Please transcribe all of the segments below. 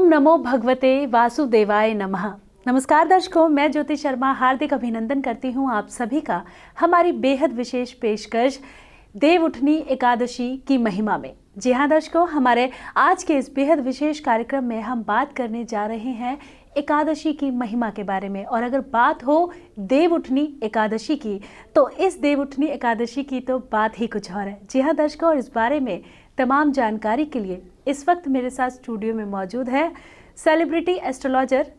नमो भगवते वासुदेवाय नमः। नमस्कार दर्शकों, मैं ज्योति शर्मा हार्दिक अभिनंदन करती हूँ आप सभी का हमारी बेहद विशेष पेशकश देव उठनी एकादशी की महिमा में। जी हाँ दर्शकों, हमारे आज के इस बेहद विशेष कार्यक्रम में हम बात करने जा रहे हैं एकादशी की महिमा के बारे में। और अगर बात हो देव उठनी एकादशी की, तो इस देव उठनी एकादशी की तो बात ही कुछ और है। जी हाँ दर्शकों, और इस बारे में तमाम जानकारी के लिए इस वक्त मेरे साथ स्टूडियो में मौजूद है सेलिब्रिटी एस्ट्रोलॉजर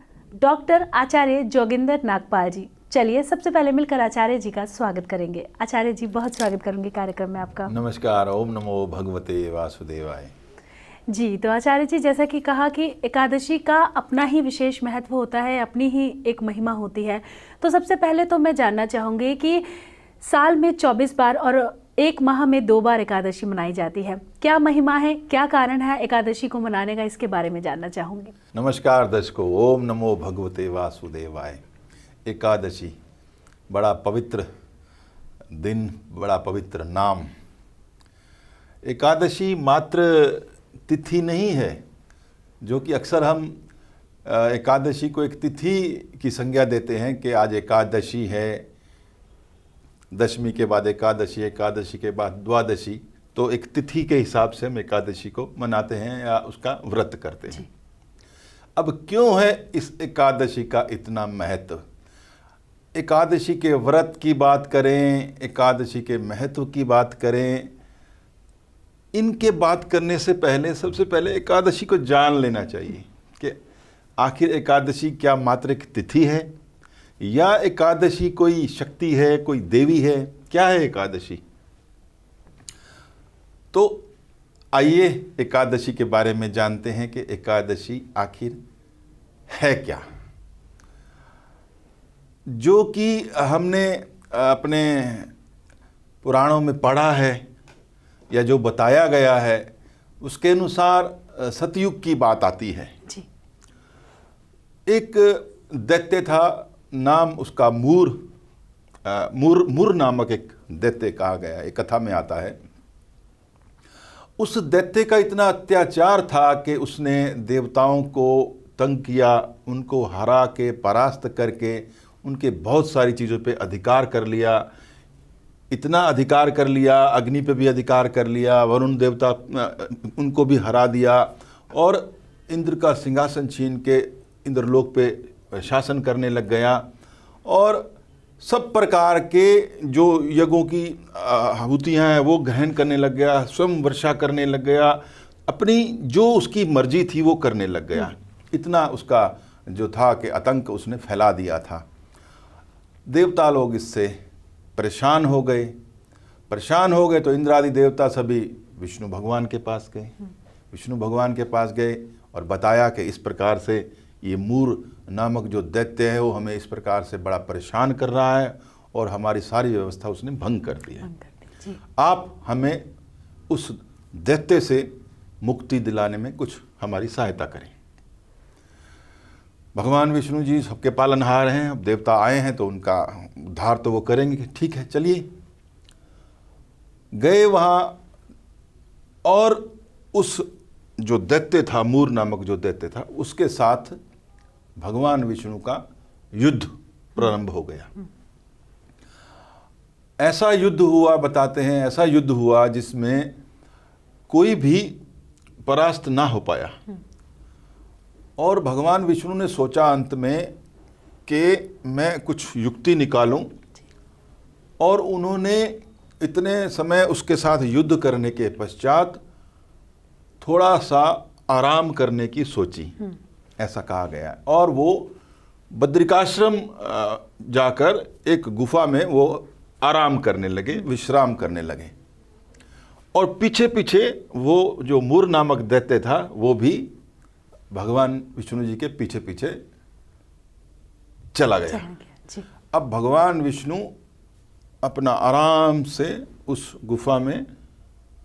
डॉक्टर आचार्य जोगिंदर नागपाल जी। चलिए सबसे पहले मिलकर आचार्य जी का स्वागत करेंगे। आचार्य जी, बहुत स्वागत करूंगी कार्यक्रम में आपका। नमस्कार। ओम नमो भगवते वासुदेवाय। जी, तो आचार्य जी, जैसा कि कहा कि एकादशी का अपना ही विशेष महत्व होता है, अपनी ही एक महिमा होती है। तो सबसे पहले तो मैं जानना चाहूँगी कि साल में 24 बार और एक माह में 2 बार एकादशी मनाई जाती है। क्या महिमा है, क्या कारण है एकादशी को मनाने का, इसके बारे में जानना चाहूँगी। नमस्कार दर्शकों, ओम नमो भगवते वासुदेवाय। एकादशी बड़ा पवित्र दिन, बड़ा पवित्र नाम। एकादशी मात्र तिथि नहीं है, जो कि अक्सर हम एकादशी को एक तिथि की संज्ञा देते हैं कि आज एकादशी है, दशमी के बाद एकादशी, एकादशी के बाद द्वादशी। तो एक तिथि के हिसाब से हम एकादशी को मनाते हैं या उसका व्रत करते हैं। अब क्यों है इस एकादशी का इतना महत्व? एकादशी के व्रत की बात करें, एकादशी के महत्व की बात करें, इनके बात करने से पहले सबसे पहले एकादशी को जान लेना चाहिए कि आखिर एकादशी क्या मात्र एक तिथि है या एकादशी कोई शक्ति है, कोई देवी है? क्या है एकादशी? तो आइए एकादशी के बारे में जानते हैं कि एकादशी आखिर है क्या। जो कि हमने अपने पुराणों में पढ़ा है या जो बताया गया है, उसके अनुसार सतयुग की बात आती है जी। एक दैत्य था, नाम उसका मूर नामक एक दैत्य कहा गया, एक कथा में आता है। उस दैत्य का इतना अत्याचार था कि उसने देवताओं को तंग किया, उनको हरा के परास्त करके उनके बहुत सारी चीज़ों पे अधिकार कर लिया। इतना अधिकार कर लिया, अग्नि पे भी अधिकार कर लिया, वरुण देवता उनको भी हरा दिया और इंद्र का सिंहासन छीन के इंद्रलोक पे शासन करने लग गया। और सब प्रकार के जो यज्ञों की आहुतियाँ हैं वो ग्रहण करने लग गया, स्वयं वर्षा करने लग गया, अपनी जो उसकी मर्जी थी वो करने लग गया। इतना उसका जो था कि आतंक उसने फैला दिया था। देवता लोग इससे परेशान हो गए तो इंद्र आदि देवता सभी विष्णु भगवान के पास गए। विष्णु भगवान के पास गए और बताया कि इस प्रकार से ये मूर नामक जो दैत्य है वो हमें इस प्रकार से बड़ा परेशान कर रहा है और हमारी सारी व्यवस्था उसने भंग कर दी है। आप हमें उस दैत्य से मुक्ति दिलाने में कुछ हमारी सहायता करें। भगवान विष्णु जी सबके पालनहार हैं, अब देवता आए हैं तो उनका उद्धार तो वो करेंगे। ठीक है, चलिए। गए वहाँ और उस जो दैत्य था, मूर नामक जो दैत्य था, उसके साथ भगवान विष्णु का युद्ध प्रारंभ हो गया। ऐसा युद्ध हुआ, बताते हैं, ऐसा युद्ध हुआ जिसमें कोई भी परास्त ना हो पाया। और भगवान विष्णु ने सोचा अंत में कि मैं कुछ युक्ति निकालूं, और उन्होंने इतने समय उसके साथ युद्ध करने के पश्चात थोड़ा सा आराम करने की सोची, ऐसा कहा गया। और वो बद्रिकाश्रम जाकर एक गुफा में वो आराम करने लगे, विश्राम करने लगे। और पीछे पीछे वो जो मूर नामक दैत्य था वो भी भगवान विष्णु जी के पीछे पीछे चला गया। अब भगवान विष्णु अपना आराम से उस गुफा में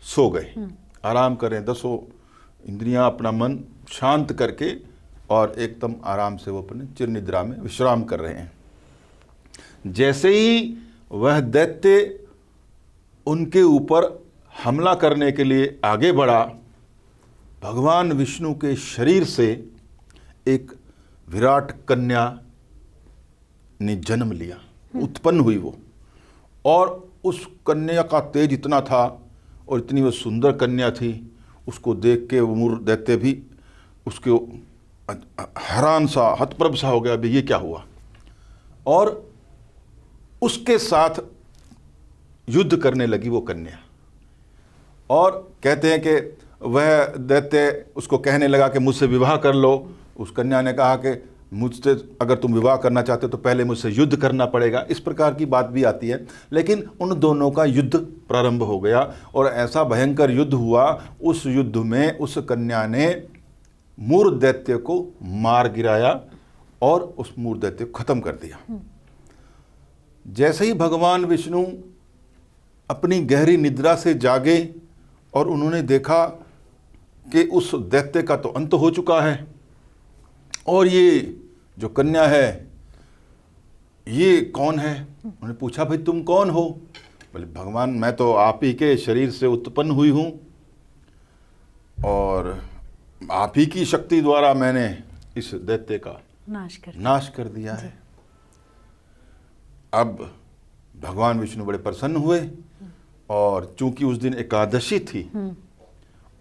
सो गए, आराम करें, 10 इंद्रियां अपना मन शांत करके और एकदम आराम से वो अपने चिर निद्रा में विश्राम कर रहे हैं। जैसे ही वह दैत्य उनके ऊपर हमला करने के लिए आगे बढ़ा, भगवान विष्णु के शरीर से एक विराट कन्या ने जन्म लिया, उत्पन्न हुई वो। और उस कन्या का तेज इतना था और इतनी वो सुंदर कन्या थी, उसको देख के वो मूर दैत्य भी उसके हैरान सा, हतप्रभ सा हो गया, अभी ये क्या हुआ। और उसके साथ युद्ध करने लगी वो कन्या। और कहते हैं कि वह दैत्य उसको कहने लगा कि मुझसे विवाह कर लो। उस कन्या ने कहा कि मुझसे अगर तुम विवाह करना चाहते हो तो पहले मुझसे युद्ध करना पड़ेगा। इस प्रकार की बात भी आती है। लेकिन उन दोनों का युद्ध प्रारंभ हो गया और ऐसा भयंकर युद्ध हुआ। उस युद्ध में उस कन्या ने मूर दैत्य को मार गिराया और उस मूर दैत्य को खत्म कर दिया। जैसे ही भगवान विष्णु अपनी गहरी निद्रा से जागे और उन्होंने देखा कि उस दैत्य का तो अंत हो चुका है और ये जो कन्या है ये कौन है। उन्होंने पूछा, भाई तुम कौन हो? बोले, भगवान मैं तो आप ही के शरीर से उत्पन्न हुई हूँ और आप ही की शक्ति द्वारा मैंने इस दैत्य का नाश कर दिया है। अब भगवान विष्णु बड़े प्रसन्न हुए और चूंकि उस दिन एकादशी थी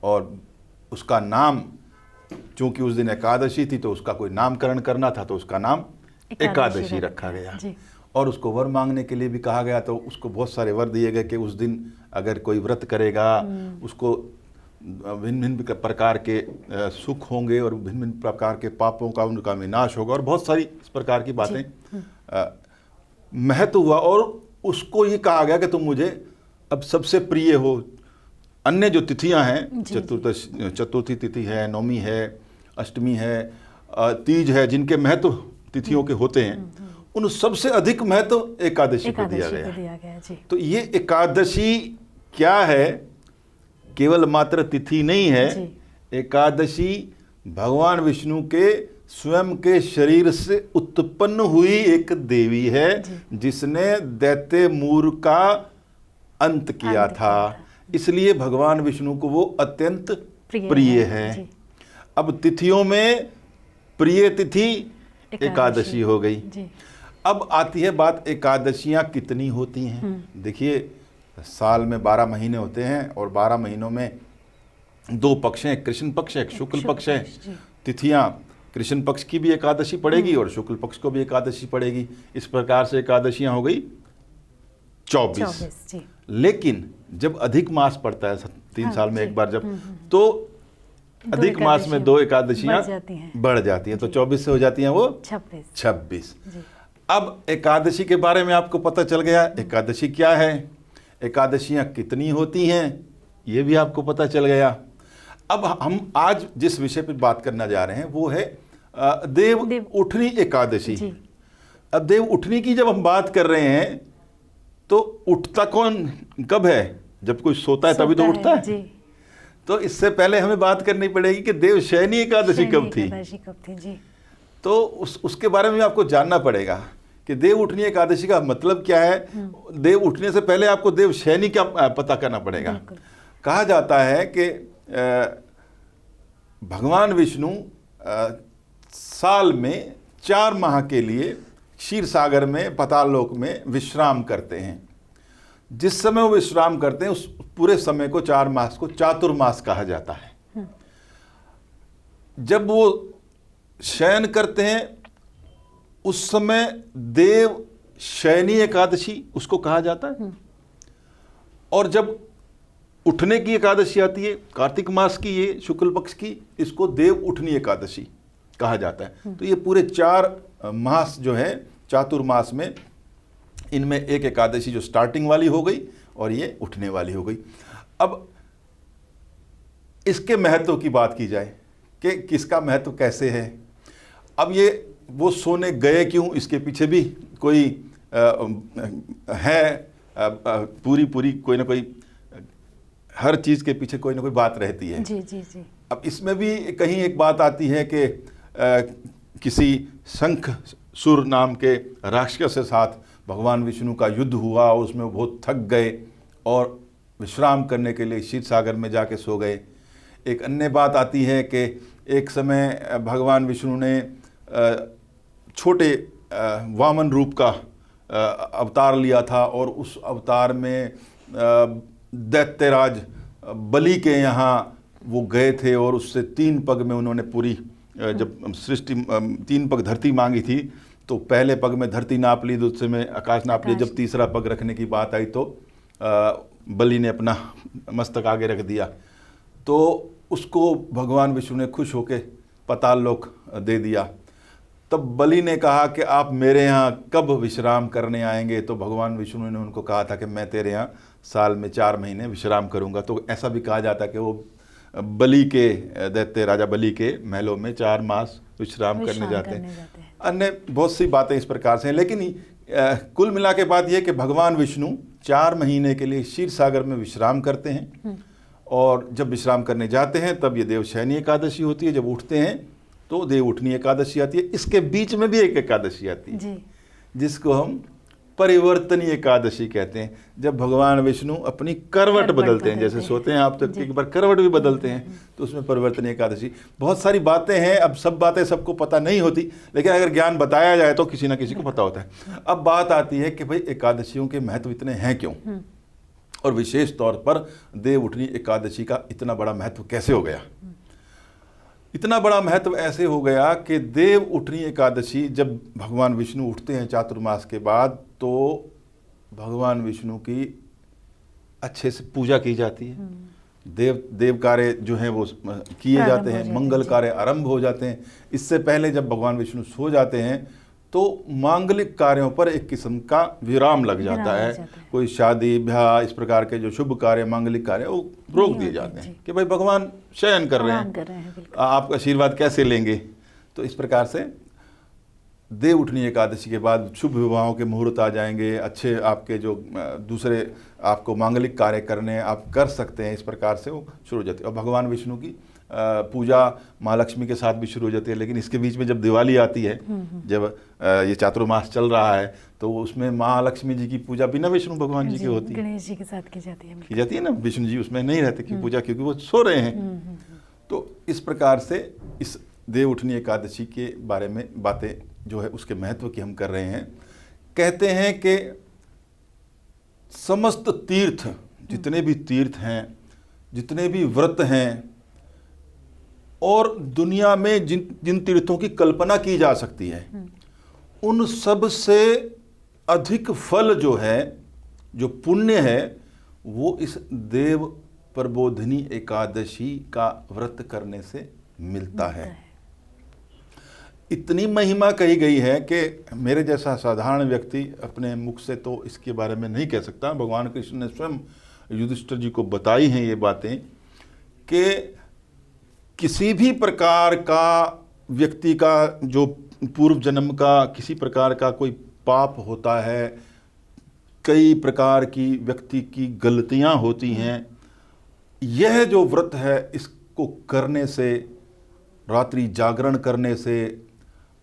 और उसका नाम, चूंकि उस दिन एकादशी थी तो उसका कोई नामकरण करना था, तो उसका नाम एकादशी रखा गया। और उसको वर मांगने के लिए भी कहा गया, तो उसको बहुत सारे वर दिए गए कि उस दिन अगर कोई व्रत करेगा उसको भिन्न भिन्न प्रकार के सुख होंगे और भिन्न भिन्न प्रकार के पापों का उनका विनाश होगा और बहुत सारी इस प्रकार की बातें महत्व हुआ। और उसको ये कहा गया कि तुम मुझे अब सबसे प्रिय हो। अन्य जो तिथियां हैं, चतुर्थी तिथि है, नवमी है, अष्टमी है, तीज है, जिनके महत्व तिथियों के होते हैं, उन सबसे अधिक महत्व एकादशी को दिया गया। तो ये एकादशी क्या है? केवल मात्र तिथि नहीं है। एकादशी भगवान विष्णु के स्वयं के शरीर से उत्पन्न हुई एक देवी है जिसने दैत्य मूर का अंत किया था। इसलिए भगवान विष्णु को वो अत्यंत प्रिय है। अब तिथियों में प्रिय तिथि एकादशी हो गई। अब आती है बात, एकादशियां कितनी होती हैं? देखिए, साल में 12 महीने होते हैं और 12 महीनों में 2 पक्ष हैं, कृष्ण पक्ष है, शुक्ल पक्ष है। तिथियां, कृष्ण पक्ष की भी एकादशी पड़ेगी और शुक्ल पक्ष को भी एकादशी पड़ेगी। इस प्रकार से एकादशियां हो गई 24। लेकिन जब अधिक मास पड़ता है 3 साल में एक बार, जब तो अधिक मास में 2 एकादशियां बढ़ जाती हैं, तो 24 से हो जाती हैं वो 26। अब एकादशी के बारे में आपको पता चल गया, एकादशी क्या है, एकादशियां कितनी होती हैं, ये भी आपको पता चल गया। अब हम आज जिस विषय पर बात करना जा रहे हैं वो है देव उठनी एकादशी। अब देव उठनी की जब हम बात कर रहे हैं तो उठता कौन कब है? जब कोई सोता है तभी तो उठता है। तो इससे पहले हमें बात करनी पड़ेगी कि देव शयनी एकादशी कब थी। तो उसके बारे में आपको जानना पड़ेगा कि देव उठनी एकादशी का मतलब क्या है। देव उठने से पहले आपको देव शयनी का पता करना पड़ेगा। कहा जाता है कि भगवान विष्णु साल में 4 माह के लिए क्षीर सागर में, पाताल लोक में विश्राम करते हैं। जिस समय वो विश्राम करते हैं उस पूरे समय को, 4 मास को चातुर्मास कहा जाता है। जब वो शयन करते हैं उस समय देव शयनी एकादशी उसको कहा जाता है। और जब उठने की एकादशी आती है कार्तिक मास की, ये शुक्ल पक्ष की, इसको देव उठनी एकादशी कहा जाता है। तो ये पूरे 4 मास जो है चातुर्मास में, इनमें एक एकादशी जो स्टार्टिंग वाली हो गई और ये उठने वाली हो गई। अब इसके महत्व की बात की जाए कि किसका महत्व कैसे है। अब ये वो सोने गए क्यों, इसके पीछे भी कोई है पूरी कोई ना कोई, हर चीज़ के पीछे कोई ना कोई बात रहती है। जी। अब इसमें भी कहीं एक बात आती है कि किसी शंख सुर नाम के राक्षस के साथ भगवान विष्णु का युद्ध हुआ, उसमें बहुत थक गए और विश्राम करने के लिए क्षीर सागर में जाके सो गए। एक अन्य बात आती है कि एक समय भगवान विष्णु ने छोटे वामन रूप का अवतार लिया था और उस अवतार में दैत्यराज बलि के यहाँ वो गए थे और उससे 3 पग में उन्होंने पूरी जब सृष्टि 3 पग धरती मांगी थी तो पहले पग में धरती नाप ली, दूसरे में आकाश नाप लिया। जब तीसरा पग रखने की बात आई तो बलि ने अपना मस्तक आगे रख दिया, तो उसको भगवान विष्णु ने खुश होकर पाताल लोक दे दिया। तब बलि ने कहा कि आप मेरे यहाँ कब विश्राम करने आएंगे? तो भगवान विष्णु ने उनको कहा था कि मैं तेरे यहाँ साल में 4 महीने विश्राम करूँगा। तो ऐसा भी कहा जाता है कि वो बलि के दैत्य राजा बलि के महलों में 4 मास विश्राम करने जाते हैं। अन्य बहुत सी बातें इस प्रकार से हैं, लेकिन कुल मिला के बात यह कि भगवान विष्णु 4 महीने के लिए क्षीर सागर में विश्राम करते हैं और जब विश्राम करने जाते हैं तब ये देवशयनी एकादशी होती है। जब उठते हैं तो देव उठनी एकादशी आती है। इसके बीच में भी एक एकादशी आती है जिसको हम परिवर्तनीय एकादशी कहते हैं, जब भगवान विष्णु अपनी करवट बदलते हैं। जैसे सोते हैं आप तो एक बार करवट भी बदलते हैं, तो उसमें परिवर्तनीय एकादशी। बहुत सारी बातें हैं, अब सब बातें सबको पता नहीं होती, लेकिन अगर ज्ञान बताया जाए तो किसी ना किसी को पता होता है। अब बात आती है कि भाई एकादशियों के महत्व इतने हैं क्यों, और विशेष तौर पर देव उठनी एकादशी का इतना बड़ा महत्व कैसे हो गया। इतना बड़ा महत्व ऐसे हो गया कि देव उठनी एकादशी जब भगवान विष्णु उठते हैं चातुर्मास के बाद, तो भगवान विष्णु की अच्छे से पूजा की जाती है। देव कार्य जो हैं वो किए जाते हैं, मंगल कार्य आरंभ हो जाते हैं। इससे पहले जब भगवान विष्णु सो जाते हैं तो मांगलिक कार्यों पर एक किस्म का विराम लग जाता है। कोई शादी ब्याह इस प्रकार के जो शुभ कार्य मांगलिक कार्य वो रोक दिए जाते हैं कि भाई भगवान शयन कर रहे हैं, आप आशीर्वाद कैसे लेंगे। तो इस प्रकार से देव उठनी एकादशी के बाद शुभ विवाहों के मुहूर्त आ जाएंगे, अच्छे आपके जो दूसरे आपको मांगलिक कार्य करने आप कर सकते हैं। इस प्रकार से वो शुरू हो जाती है। और भगवान विष्णु की पूजा माँ लक्ष्मी के साथ भी शुरू हो जाती है। लेकिन इसके बीच में जब दिवाली आती है, जब ये चातुर्मास चल रहा है, तो उसमें माँ लक्ष्मी जी की पूजा बिना विष्णु भगवान जी की होती है, गणेश जी के साथ की जाती है ना। विष्णु जी उसमें नहीं रहते की पूजा, क्योंकि वो सो रहे हैं। तो इस प्रकार से इस देव उठनी एकादशी के बारे में बातें जो है उसके महत्व की हम कर रहे हैं। कहते हैं कि समस्त तीर्थ, जितने भी तीर्थ हैं, जितने भी व्रत हैं, और दुनिया में जिन तीर्थों की कल्पना की जा सकती है, उन सब से अधिक फल जो है, जो पुण्य है, वो इस देव प्रबोधिनी एकादशी का व्रत करने से मिलता है। इतनी महिमा कही गई है कि मेरे जैसा साधारण व्यक्ति अपने मुख से तो इसके बारे में नहीं कह सकता। भगवान कृष्ण ने स्वयं युधिष्ठिर जी को बताई हैं ये बातें कि किसी भी प्रकार का व्यक्ति का जो पूर्व जन्म का किसी प्रकार का कोई पाप होता है, कई प्रकार की व्यक्ति की गलतियां होती हैं, यह जो व्रत है इसको करने से, रात्रि जागरण करने से,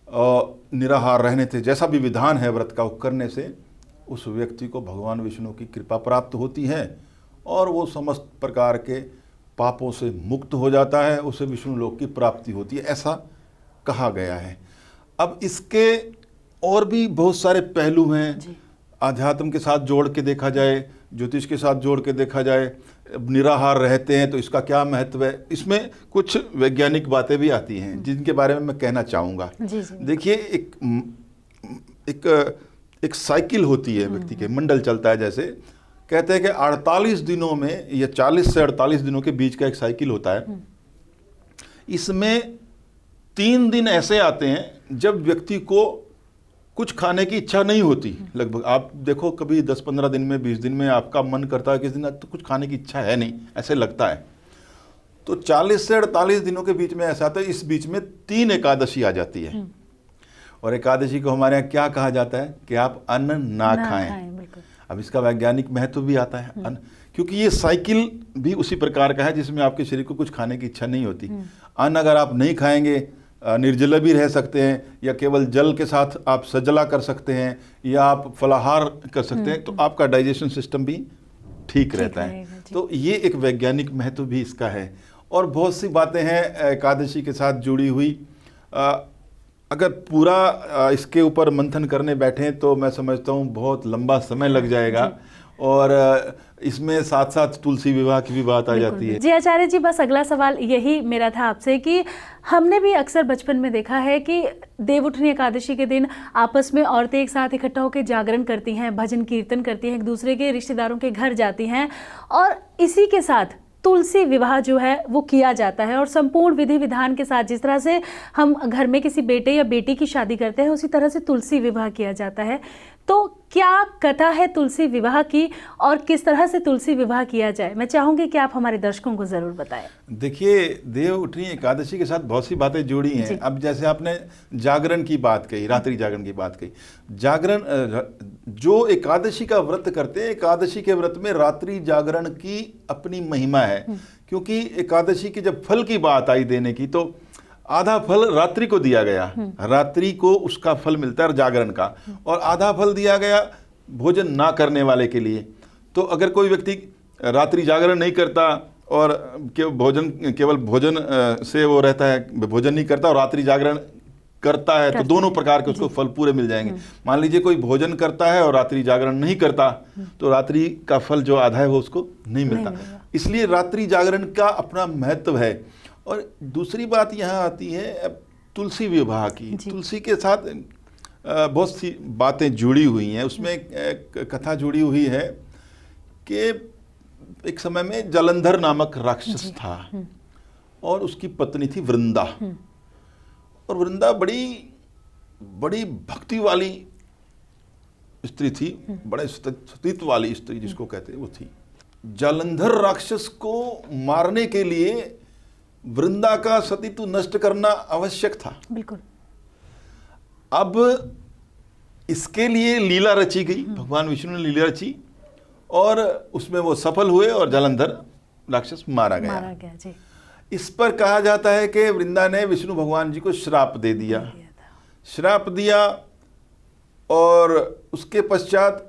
निराहार रहने से, जैसा भी विधान है व्रत का, वो करने से उस व्यक्ति को भगवान विष्णु की कृपा प्राप्त होती है और वो समस्त प्रकार के पापों से मुक्त हो जाता है, उसे विष्णु लोक की प्राप्ति होती है, ऐसा कहा गया है। अब इसके और भी बहुत सारे पहलू हैं। आध्यात्म के साथ जोड़ के देखा जाए, ज्योतिष के साथ जोड़ के देखा जाए, निराहार रहते हैं तो इसका क्या महत्व है। इसमें कुछ वैज्ञानिक बातें भी आती हैं जिनके बारे में मैं कहना चाहूँगा। देखिए, एक साइकिल होती है व्यक्ति के, मंडल चलता है। जैसे कहते हैं कि 48 दिनों में या 40 से 48 दिनों के बीच का एक साइकिल होता है। इसमें 3 दिन ऐसे आते हैं जब व्यक्ति को कुछ खाने की इच्छा नहीं होती। लगभग आप देखो, कभी 10-15 दिन में, 20 दिन में आपका मन करता है किस दिन तो कुछ खाने की इच्छा है नहीं, ऐसे लगता है। तो 40 से 48 दिनों के बीच में ऐसा आता है। इस बीच में 3 एकादशी आ जाती है। और एकादशी को हमारे यहाँ क्या कहा जाता है कि आप अन्न ना खाएं। अब इसका वैज्ञानिक महत्व भी आता है, क्योंकि ये साइकिल भी उसी प्रकार का है जिसमें आपके शरीर को कुछ खाने की इच्छा नहीं होती। अन्न अगर आप नहीं खाएंगे, निर्जला भी रह सकते हैं, या केवल जल के साथ आप सजला कर सकते हैं, या आप फलाहार कर सकते हैं, तो आपका डाइजेशन सिस्टम भी ठीक रहता है। तो ये एक वैज्ञानिक महत्व भी इसका है। और बहुत सी बातें हैं एकादशी के साथ जुड़ी हुई। अगर पूरा इसके ऊपर मंथन करने बैठें तो मैं समझता हूँ बहुत लंबा समय लग जाएगा, और इसमें साथ साथ तुलसी विवाह की भी बात आ जाती है। जी आचार्य जी, बस अगला सवाल यही मेरा था आपसे कि हमने भी अक्सर बचपन में देखा है कि देवउठनी एकादशी के दिन आपस में औरतें एक साथ इकट्ठा होकर जागरण करती हैं, भजन कीर्तन करती हैं, एक दूसरे के रिश्तेदारों के घर जाती हैं, और इसी के साथ तुलसी विवाह जो है वो किया जाता है। और संपूर्ण विधि विधान के साथ, जिस तरह से हम घर में किसी बेटे या बेटी की शादी करते हैं, उसी तरह से तुलसी विवाह किया जाता है। तो क्या कथा है तुलसी विवाह की, और किस तरह से तुलसी विवाह किया जाए? मैं चाहूंगी कि आप हमारे दर्शकों को जरूर बताएं। देखिए, देवउठनी एकादशी के साथ बहुत सी बातें जुड़ी हैं। अब जैसे आपने जागरण की बात कही, रात्रि जागरण की बात कही, जागरण जो एकादशी का व्रत करते हैं, एकादशी के व्रत में रात्रि जागरण की अपनी महिमा है। क्योंकि एकादशी की जब फल की बात आई देने की, तो आधा फल रात्रि को दिया गया, रात्रि को उसका फल मिलता है जागरण का, और आधा फल दिया गया भोजन ना करने वाले के लिए। तो अगर कोई व्यक्ति रात्रि जागरण नहीं करता और केवल भोजन से वो रहता है, भोजन नहीं करता और रात्रि जागरण करता है, तो दोनों प्रकार के उसको फल पूरे मिल जाएंगे। मान लीजिए कोई भोजन करता है और रात्रि जागरण नहीं करता, तो रात्रि का फल जो आधा है वो उसको नहीं मिलता। इसलिए रात्रि जागरण का अपना महत्व है। और दूसरी बात यहाँ आती है तुलसी विवाह की। तुलसी के साथ बहुत सी बातें जुड़ी हुई हैं। उसमें एक कथा जुड़ी हुई है कि एक समय में जालंधर नामक राक्षस था, और उसकी पत्नी थी वृंदा। और वृंदा बड़ी बड़ी भक्ति वाली स्त्री थी, बड़े सतीत्व वाली स्त्री जिसको कहते हैं वो थी। जालंधर राक्षस को मारने के लिए वृंदा का सतीत्व नष्ट करना आवश्यक था। बिल्कुल। अब इसके लिए लीला रची गई, भगवान विष्णु ने लीला रची, और उसमें वो सफल हुए और जालंधर राक्षस मारा गया जी। इस पर कहा जाता है कि वृंदा ने विष्णु भगवान जी को श्राप दे दिया, श्राप दिया, और उसके पश्चात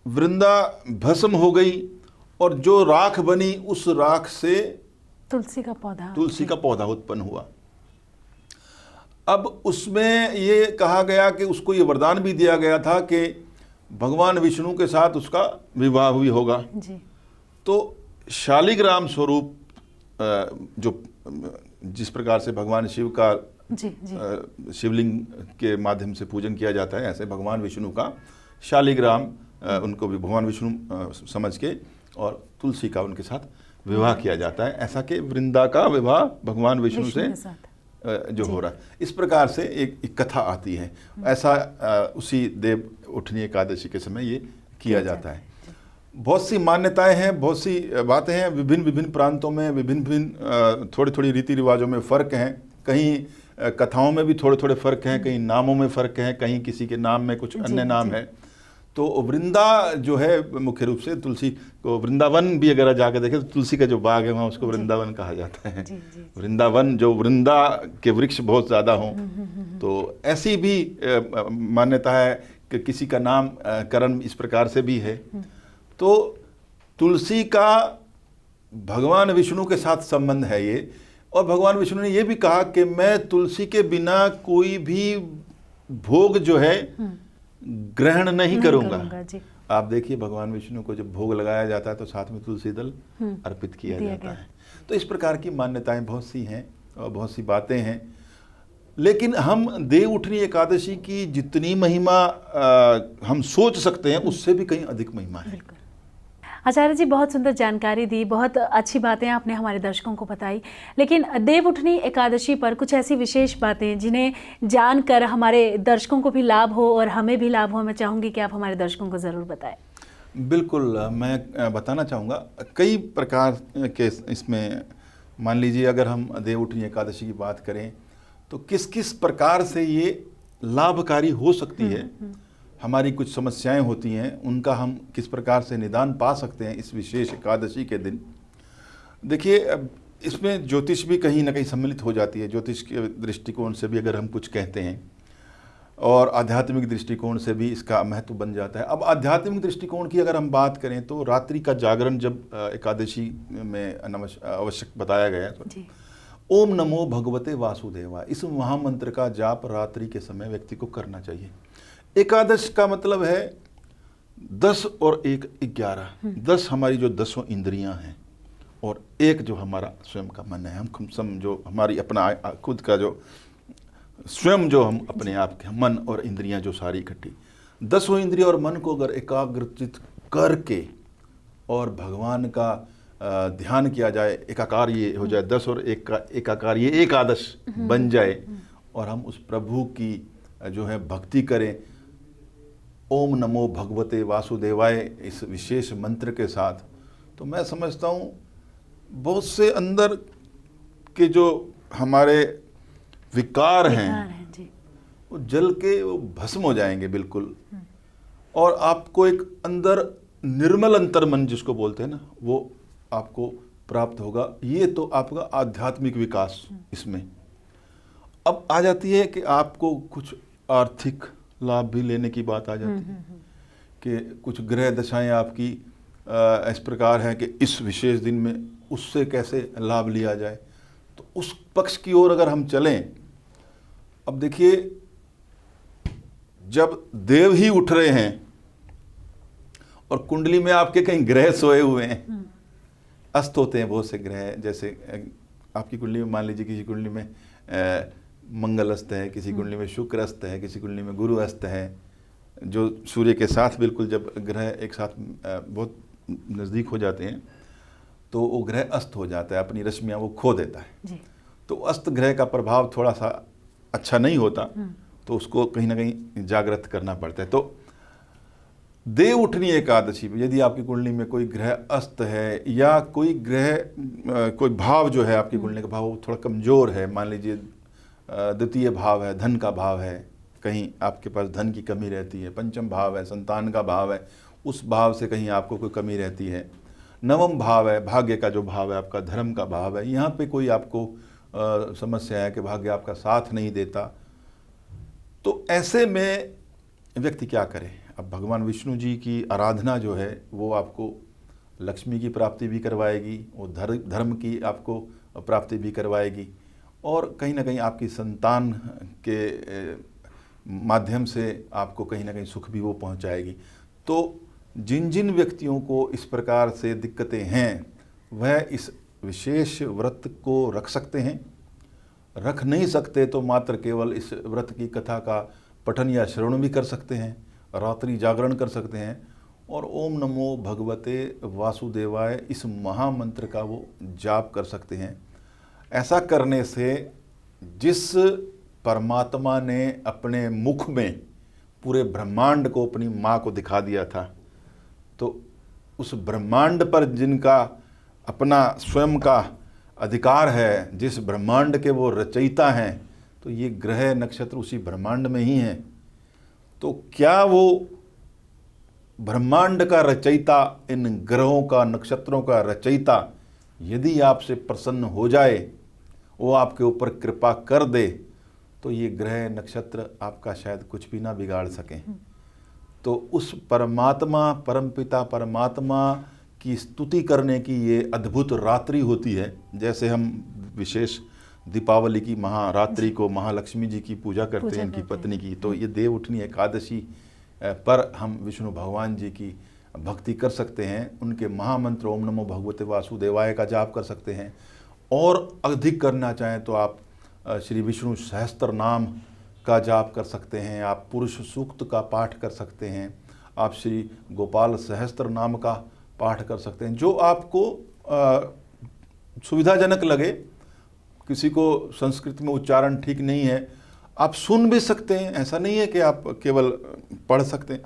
वृंदा भस्म हो गई, और जो राख बनी उस राख से तुलसी का पौधा उत्पन्न हुआ। अब उसमें ये कहा गया कि उसको ये वरदान भी दिया गया था कि भगवान विष्णु के साथ उसका विवाह भी होगा जी। तो शालिग्राम स्वरूप जो जिस प्रकार से भगवान शिव का शिवलिंग के माध्यम से पूजन किया जाता है, ऐसे भगवान विष्णु का शालिग्राम उनको भी भगवान विष्णु समझ के और तुलसी का उनके साथ विवाह किया जाता है। ऐसा कि वृंदा का विवाह भगवान विष्णु से जो हो रहा है, इस प्रकार से एक कथा आती है। ऐसा उसी देव उठनी एकादशी के समय ये किया जाता है। बहुत सी मान्यताएं हैं, बहुत सी बातें हैं। विभिन्न विभिन्न प्रांतों में विभिन्न विभिन्न थोड़ी थोड़ी रीति रिवाजों में फ़र्क हैं। कहीं कथाओं में भी थोड़े थोड़े फ़र्क हैं, कहीं नामों में फ़र्क हैं, कहीं किसी के नाम में कुछ अन्य नाम है। तो वृंदा जो है मुख्य रूप से तुलसी को, वृंदावन भी अगर जाकर देखें तो तुलसी का जो बाग है वहाँ उसको वृंदावन कहा जाता है। वृंदावन, जो वृंदा के वृक्ष बहुत ज़्यादा हों, तो ऐसी भी मान्यता है कि किसी का नाम करण इस प्रकार से भी है। तो तुलसी का भगवान विष्णु के साथ संबंध है ये, और भगवान विष्णु ने ये भी कहा कि मैं तुलसी के बिना कोई भी भोग जो है ग्रहण नहीं करूंगा जी। आप देखिए भगवान विष्णु को जब भोग लगाया जाता है तो साथ में तुलसी दल अर्पित किया जाता है। तो इस प्रकार की मान्यताएं बहुत सी हैं और बहुत सी बातें हैं। लेकिन हम देव उठनी एकादशी की जितनी महिमा हम सोच सकते हैं उससे भी कहीं अधिक महिमा है। आचार्य जी, बहुत सुंदर जानकारी दी, बहुत अच्छी बातें आपने हमारे दर्शकों को बताई। लेकिन देव उठनी एकादशी पर कुछ ऐसी विशेष बातें जिन्हें जानकर हमारे दर्शकों को भी लाभ हो और हमें भी लाभ हो, मैं चाहूँगी कि आप हमारे दर्शकों को ज़रूर बताएं। बिल्कुल, मैं बताना चाहूँगा। कई प्रकार के इसमें, मान लीजिए अगर हम देव उठनी एकादशी की बात करें तो किस किस प्रकार से ये लाभकारी हो सकती है। हमारी कुछ समस्याएं होती हैं, उनका हम किस प्रकार से निदान पा सकते हैं इस विशेष एकादशी के दिन। देखिए, इसमें ज्योतिष भी कहीं ना कहीं सम्मिलित हो जाती है। ज्योतिष के दृष्टिकोण से भी अगर हम कुछ कहते हैं और आध्यात्मिक दृष्टिकोण से भी इसका महत्व बन जाता है। अब आध्यात्मिक दृष्टिकोण की अगर हम बात करें तो रात्रि का जागरण जब एकादशी में आवश्यक बताया गया तो जी। ओम नमो भगवते वासुदेवाय, इस महामंत्र का जाप रात्रि के समय व्यक्ति को करना चाहिए। एकादश का मतलब है 10 और 1 11, 10 हमारी जो 10 इंद्रियां हैं और 1 जो हमारा स्वयं का मन है, हम जो हमारी अपना खुद का जो स्वयं जो हम अपने आप के मन और इंद्रियां जो सारी इकट्ठी, 10 इंद्रियों और मन को अगर एकाग्रचित करके और भगवान का ध्यान किया जाए, एकाकार ये हो जाए, 10 और 1 का एकाकार ये एकादश बन जाए और हम उस प्रभु की जो है भक्ति करें ओम नमो भगवते वासुदेवाय इस विशेष मंत्र के साथ, तो मैं समझता हूँ बहुत से अंदर के जो हमारे विकार हैं जी। वो जल के वो भस्म हो जाएंगे बिल्कुल, और आपको एक अंदर निर्मल अंतर्मन जिसको बोलते हैं ना, वो आपको प्राप्त होगा। ये तो आपका आध्यात्मिक विकास इसमें। अब आ जाती है कि आपको कुछ आर्थिक लाभ भी लेने की बात आ जाती है कि कुछ ग्रह दशाएं आपकी इस प्रकार हैं कि इस विशेष दिन में उससे कैसे लाभ लिया जाए, तो उस पक्ष की ओर अगर हम चलें। अब देखिए, जब देव ही उठ रहे हैं और कुंडली में आपके कहीं ग्रह सोए हुए हैं, अस्त होते हैं बहुत से ग्रह, जैसे आपकी कुंडली में मान लीजिए किसी कुंडली में मंगल अस्त है, किसी कुंडली में शुक्र अस्त है, किसी कुंडली में गुरु अस्त है, जो सूर्य के साथ बिल्कुल जब ग्रह एक साथ बहुत नज़दीक हो जाते हैं तो वो ग्रह अस्त हो जाता है, अपनी रश्मियाँ वो खो देता है जी। तो अस्त ग्रह का प्रभाव थोड़ा सा अच्छा नहीं होता, तो उसको कहीं ना कहीं जागृत करना पड़ता है। तो देव उठनी एकादशी में यदि आपकी कुंडली में कोई ग्रह अस्त है या कोई ग्रह कोई भाव जो है आपकी कुंडली का भाव थोड़ा कमज़ोर है, मान लीजिए द्वितीय भाव है, धन का भाव है, कहीं आपके पास धन की कमी रहती है, पंचम भाव है, संतान का भाव है, उस भाव से कहीं आपको कोई कमी रहती है, नवम भाव है, भाग्य का जो भाव है आपका, धर्म का भाव है, यहाँ पे कोई आपको समस्या है कि भाग्य आपका साथ नहीं देता, तो ऐसे में व्यक्ति क्या करे। अब भगवान विष्णु जी की आराधना जो है वो आपको लक्ष्मी की प्राप्ति भी करवाएगी, वो धर्म की आपको प्राप्ति भी करवाएगी, और कहीं ना कहीं आपकी संतान के माध्यम से आपको कहीं ना कहीं सुख भी वो पहुंचाएगी। तो जिन जिन व्यक्तियों को इस प्रकार से दिक्कतें हैं वह इस विशेष व्रत को रख सकते हैं। रख नहीं सकते तो मात्र केवल इस व्रत की कथा का पठन या श्रवण भी कर सकते हैं, रात्रि जागरण कर सकते हैं और ओम नमो भगवते वासुदेवाय इस महामंत्र का वो जाप कर सकते हैं। ऐसा करने से जिस परमात्मा ने अपने मुख में पूरे ब्रह्मांड को अपनी माँ को दिखा दिया था, तो उस ब्रह्मांड पर जिनका अपना स्वयं का अधिकार है, जिस ब्रह्मांड के वो रचयिता हैं, तो ये ग्रह नक्षत्र उसी ब्रह्मांड में ही हैं। तो क्या वो ब्रह्मांड का रचयिता, इन ग्रहों का, नक्षत्रों का रचयिता यदि आपसे प्रसन्न हो जाए, वो आपके ऊपर कृपा कर दे, तो ये ग्रह नक्षत्र आपका शायद कुछ भी ना बिगाड़ सकें। तो उस परमात्मा, परमपिता परमात्मा की स्तुति करने की ये अद्भुत रात्रि होती है। जैसे हम विशेष दीपावली की महारात्रि को महालक्ष्मी जी की पूजा करते हैं, इनकी पत्नी की, तो ये देव उठनी एकादशी पर हम विष्णु भगवान जी की भक्ति कर सकते हैं। उनके महामंत्र ओम नमो भगवते वासुदेवाय का जाप कर सकते हैं, और अधिक करना चाहें तो आप श्री विष्णु सहस्त्र नाम का जाप कर सकते हैं, आप पुरुष सूक्त का पाठ कर सकते हैं, आप श्री गोपाल सहस्त्र नाम का पाठ कर सकते हैं, जो आपको सुविधाजनक लगे। किसी को संस्कृत में उच्चारण ठीक नहीं है, आप सुन भी सकते हैं, ऐसा नहीं है कि आप केवल पढ़ सकते हैं,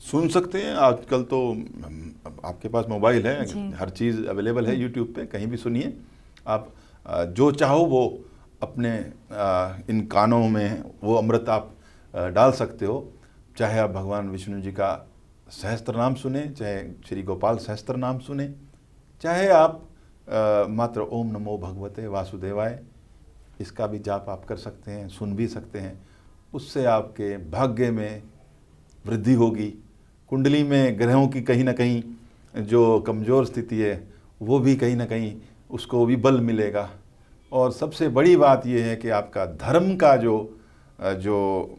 सुन सकते हैं। आजकल तो आपके पास मोबाइल है, हर चीज़ अवेलेबल है, यूट्यूब पे कहीं भी सुनिए। आप जो चाहो वो अपने इन कानों में वो अमृत आप डाल सकते हो। चाहे आप भगवान विष्णु जी का सहस्त्र नाम सुने, चाहे श्री गोपाल सहस्त्र नाम सुने, चाहे आप मात्र ओम नमो भगवते वासुदेवाय इसका भी जाप आप कर सकते हैं, सुन भी सकते हैं। उससे आपके भाग्य में वृद्धि होगी। कुंडली में ग्रहों की कहीं ना कहीं जो कमज़ोर स्थिति है वो भी कहीं ना कहीं उसको भी बल मिलेगा। और सबसे बड़ी बात यह है कि आपका धर्म का जो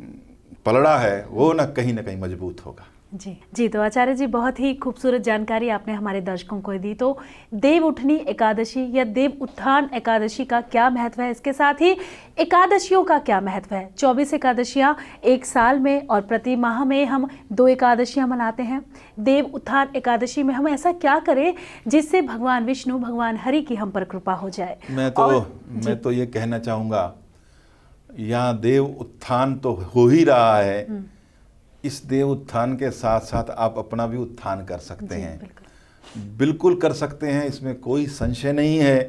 पलड़ा है वो ना कहीं मजबूत होगा। जी तो आचार्य जी, बहुत ही खूबसूरत जानकारी आपने हमारे दर्शकों को दी। तो देव उठनी एकादशी या देव उत्थान एकादशी का क्या महत्व है, इसके साथ ही एकादशियों का क्या महत्व है। 24 एकादशियाँ एक साल में और प्रति माह में हम 2 एकादशियाँ मनाते हैं। देव उत्थान एकादशी में हम ऐसा क्या करें जिससे भगवान विष्णु, भगवान हरि की हम पर कृपा हो जाए। मैं तो ये कहना चाहूँगा, यहाँ देव उत्थान तो हो ही रहा है, इस देव उत्थान के साथ साथ आप अपना भी उत्थान कर सकते हैं। बिल्कुल कर सकते हैं, इसमें कोई संशय नहीं है।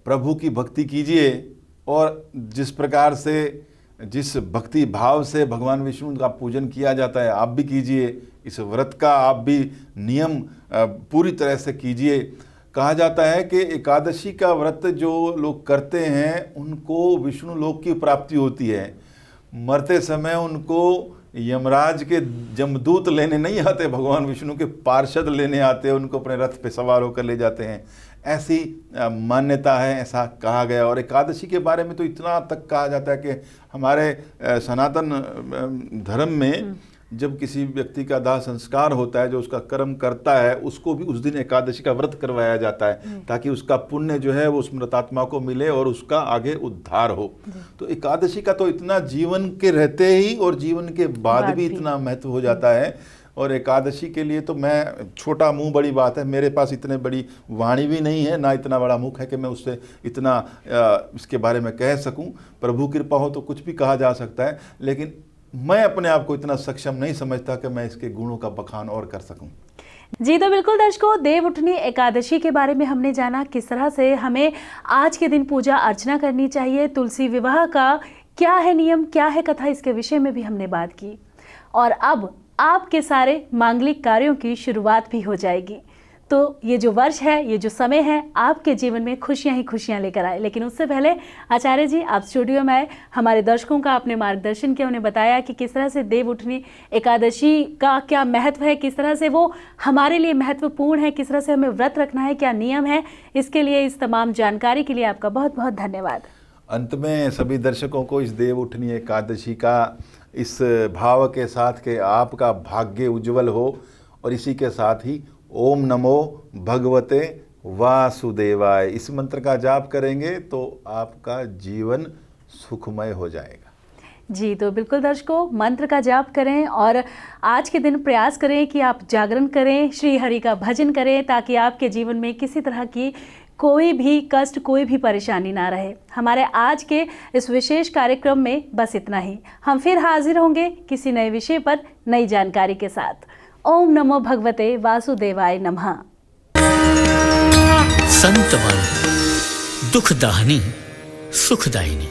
प्रभु की भक्ति कीजिए और जिस प्रकार से, जिस भक्ति भाव से भगवान विष्णु का पूजन किया जाता है आप भी कीजिए। इस व्रत का आप भी नियम पूरी तरह से कीजिए। कहा जाता है कि एकादशी का व्रत जो लोग करते हैं उनको विष्णु लोक की प्राप्ति होती है। मरते समय उनको यमराज के जमदूत लेने नहीं आते, भगवान विष्णु के पार्षद लेने आते हैं, उनको अपने रथ पे सवार होकर ले जाते हैं। ऐसी मान्यता है, ऐसा कहा गया। और एकादशी के बारे में तो इतना तक कहा जाता है कि हमारे सनातन धर्म में जब किसी व्यक्ति का दाह संस्कार होता है, जो उसका कर्म करता है, उसको भी उस दिन एकादशी का व्रत करवाया जाता है ताकि उसका पुण्य जो है वो उस मृतात्मा को मिले और उसका आगे उद्धार हो। तो एकादशी का तो इतना जीवन के रहते ही और जीवन के बाद भी इतना महत्व हो जाता है। और एकादशी के लिए तो मैं छोटा मुंह बड़ी बात है, मेरे पास इतने बड़ी वाणी भी नहीं है, ना इतना बड़ा मुख है कि मैं उससे इतना इसके बारे में कह सकूं। प्रभु कृपा हो तो कुछ भी कहा जा सकता है, लेकिन मैं अपने आप को इतना सक्षम नहीं समझता कि मैं इसके गुणों का बखान और कर सकूं। जी तो बिल्कुल दर्शकों, देव उठनी एकादशी के बारे में हमने जाना, किस तरह से हमें आज के दिन पूजा अर्चना करनी चाहिए, तुलसी विवाह का क्या है नियम, क्या है कथा, इसके विषय में भी हमने बात की। और अब आपके सारे मांगलिक कार्यों की शुरुआत भी हो जाएगी। तो ये जो वर्ष है, ये जो समय है, आपके जीवन में खुशियां ही खुशियां लेकर आए। लेकिन उससे पहले आचार्य जी, आप स्टूडियो में आए, हमारे दर्शकों का आपने मार्गदर्शन किया, उन्हें बताया कि किस तरह से देव उठनी एकादशी का क्या महत्व है, किस तरह से वो हमारे लिए महत्वपूर्ण है, किस तरह से हमें व्रत रखना है, क्या नियम है। इसके लिए, इस तमाम जानकारी के लिए आपका बहुत बहुत धन्यवाद। अंत में सभी दर्शकों को इस देव उठनी एकादशी का इस भाव के साथ कि आपका भाग्य उज्जवल हो, और इसी के साथ ही ओम नमो भगवते वासुदेवाय, इस मंत्र का जाप करेंगे तो आपका जीवन सुखमय हो जाएगा। जी तो बिल्कुल दर्शकों, मंत्र का जाप करें और आज के दिन प्रयास करें कि आप जागरण करें, श्री हरि का भजन करें, ताकि आपके जीवन में किसी तरह की कोई भी कष्ट, कोई भी परेशानी ना रहे। हमारे आज के इस विशेष कार्यक्रम में बस इतना ही। हम फिर हाजिर होंगे किसी नए विषय पर नई जानकारी के साथ। ओम नमो भगवते वासुदेवाय नमः। संतवाणी दुख दाहिनी सुखदायिनी।